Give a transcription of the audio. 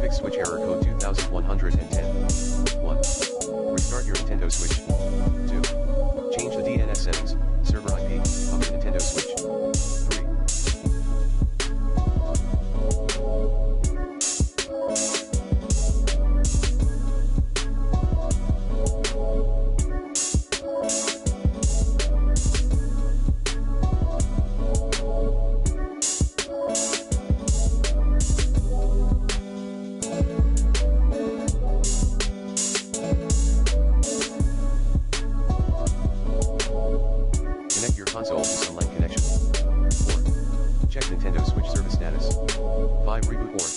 Fix switch error code 2110. 1. Restart your Nintendo Switch. 2. Change the DNS settings, server IP, of your Nintendo Switch. 3. Connect your console to Sunlight connection. 4. Check Nintendo Switch service status. 5. Reboot or